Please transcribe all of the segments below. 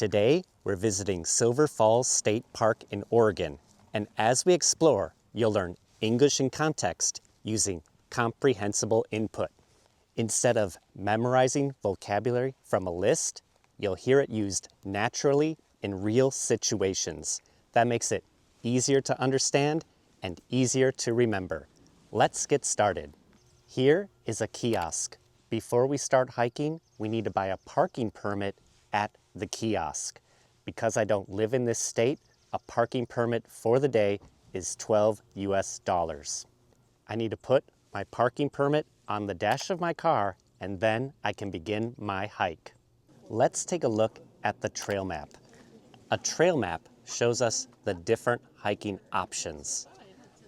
Today, we're visiting Silver Falls State Park in Oregon, and as we explore, you'll learn English in context using comprehensible input. Instead of memorizing vocabulary from a list, you'll hear it used naturally in real situations. That makes it easier to understand and easier to remember. Let's get started. Here is a kiosk. Before we start hiking, we need to buy a parking permit at the kiosk. Because I don't live in this state, a parking permit for the day is $12 US. I need to put my parking permit on the dash of my car, and then I can begin my hike. Let's take a look at the trail map. A trail map shows us the different hiking options.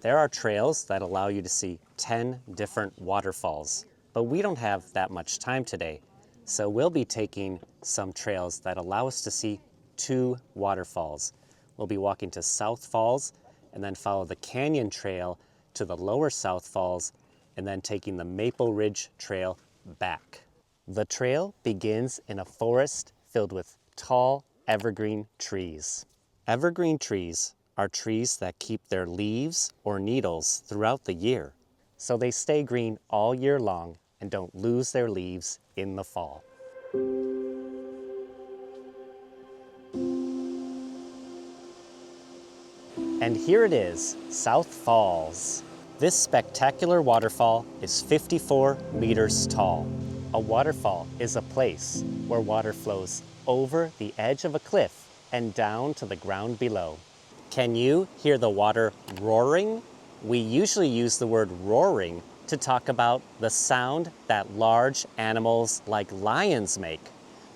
There are trails that allow you to see 10 different waterfalls, but we don't have that much time today. So we'll be taking some trails that allow us to see 2 waterfalls. We'll be walking to South Falls and then follow the Canyon Trail to the lower South Falls and then taking the Maple Ridge Trail back. The trail begins in a forest filled with tall evergreen trees. Evergreen trees are trees that keep their leaves or needles throughout the year, so they stay green all year long and don't lose their leaves in the fall. And here it is, South Falls. This spectacular waterfall is 54 meters tall. A waterfall is a place where water flows over the edge of a cliff and down to the ground below. Can you hear the water roaring? We usually use the word roaring to talk about the sound that large animals like lions make.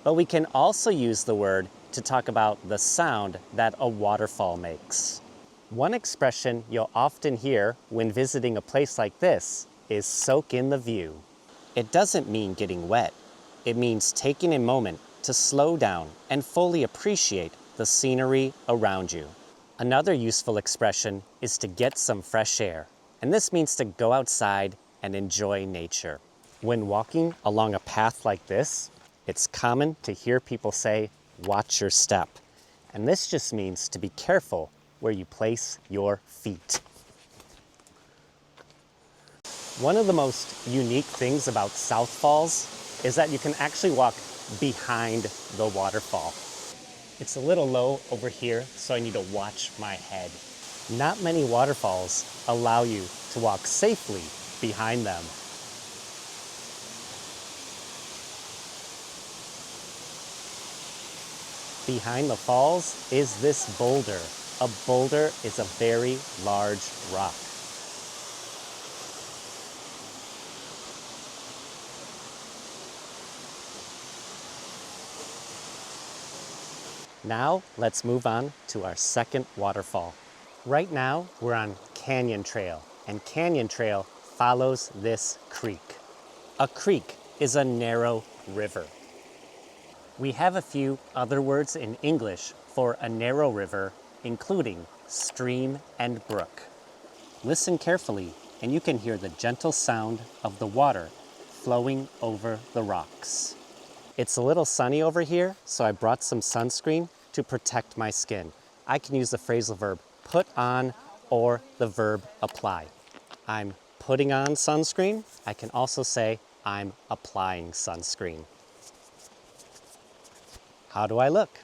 But we can also use the word to talk about the sound that a waterfall makes. One expression you'll often hear when visiting a place like this is soak in the view. It doesn't mean getting wet. It means taking a moment to slow down and fully appreciate the scenery around you. Another useful expression is to get some fresh air, and this means to go outside and enjoy nature. When walking along a path like this, it's common to hear people say, "Watch your step." And this just means to be careful where you place your feet. One of the most unique things about South Falls is that you can actually walk behind the waterfall. It's a little low over here, so I need to watch my head. Not many waterfalls allow you to walk safely behind them. Behind the falls is this boulder. A boulder is a very large rock. Now, let's move on to our second waterfall. Right now, we're on Canyon Trail, and Canyon Trail follows this creek. A creek is a narrow river. We have a few other words in English for a narrow river, including stream and brook. Listen carefully, and you can hear the gentle sound of the water flowing over the rocks. It's a little sunny over here, so I brought some sunscreen to protect my skin. I can use the phrasal verb put on or the verb apply. I'm putting on sunscreen. I can also say I'm applying sunscreen. How do I look?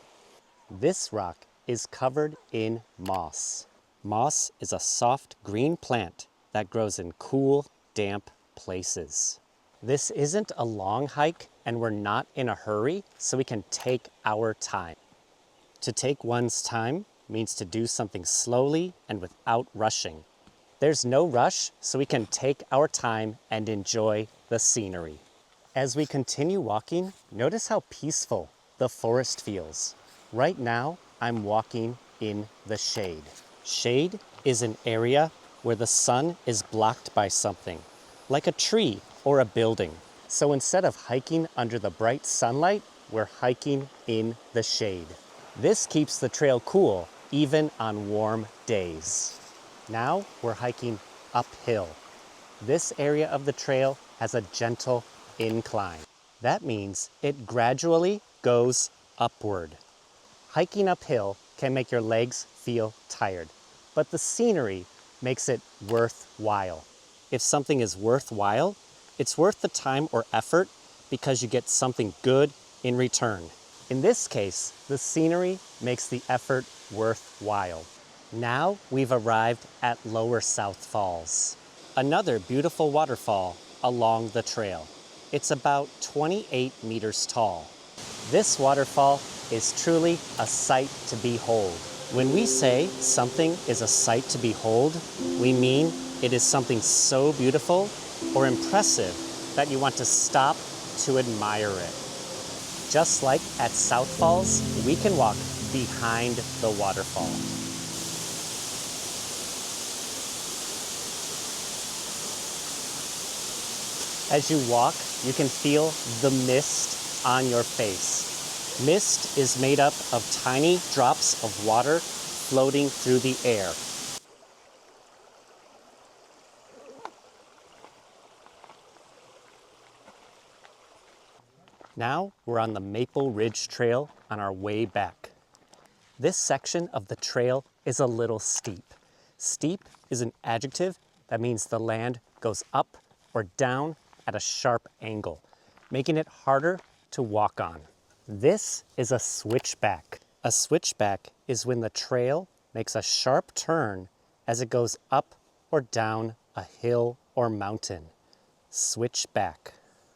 This rock is covered in moss. Moss is a soft green plant that grows in cool, damp places. This isn't a long hike, and we're not in a hurry, so we can take our time. To take one's time means to do something slowly and without rushing. There's no rush, so we can take our time and enjoy the scenery. As we continue walking, notice how peaceful the forest feels. Right now, I'm walking in the shade. Shade is an area where the sun is blocked by something, like a tree or a building. So instead of hiking under the bright sunlight, we're hiking in the shade. This keeps the trail cool, even on warm days. Now we're hiking uphill. This area of the trail has a gentle incline. That means it gradually goes upward. Hiking uphill can make your legs feel tired, but the scenery makes it worthwhile. If something is worthwhile, it's worth the time or effort because you get something good in return. In this case, the scenery makes the effort worthwhile. Now we've arrived at Lower South Falls, another beautiful waterfall along the trail. It's about 28 meters tall. This waterfall is truly a sight to behold. When we say something is a sight to behold, we mean it is something so beautiful or impressive that you want to stop to admire it. Just like at South Falls, we can walk behind the waterfall. As you walk, you can feel the mist on your face. Mist is made up of tiny drops of water floating through the air. Now we're on the Maple Ridge Trail on our way back. This section of the trail is a little steep. Steep is an adjective that means the land goes up or down at a sharp angle, making it harder to walk on. This is a switchback. A switchback is when the trail makes a sharp turn as it goes up or down a hill or mountain. Switchback.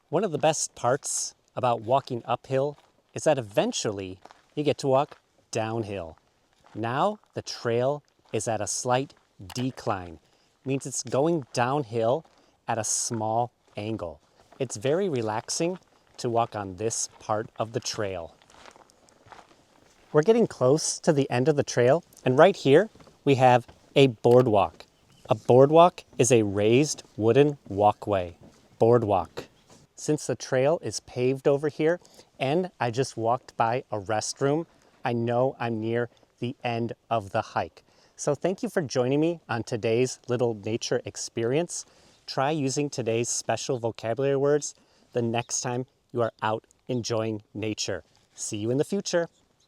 One of the best parts about walking uphill is that eventually you get to walk downhill. Now the trail is at a slight decline, means it's going downhill at a small angle. It's very relaxing to walk on this part of the trail. We're getting close to the end of the trail, and right here we have a boardwalk. A boardwalk is a raised wooden walkway. Boardwalk. Since the trail is paved over here and I just walked by a restroom, I know I'm near the end of the hike. So thank you for joining me on today's little nature experience. Try using today's special vocabulary words the next time you are out enjoying nature. See you in the future.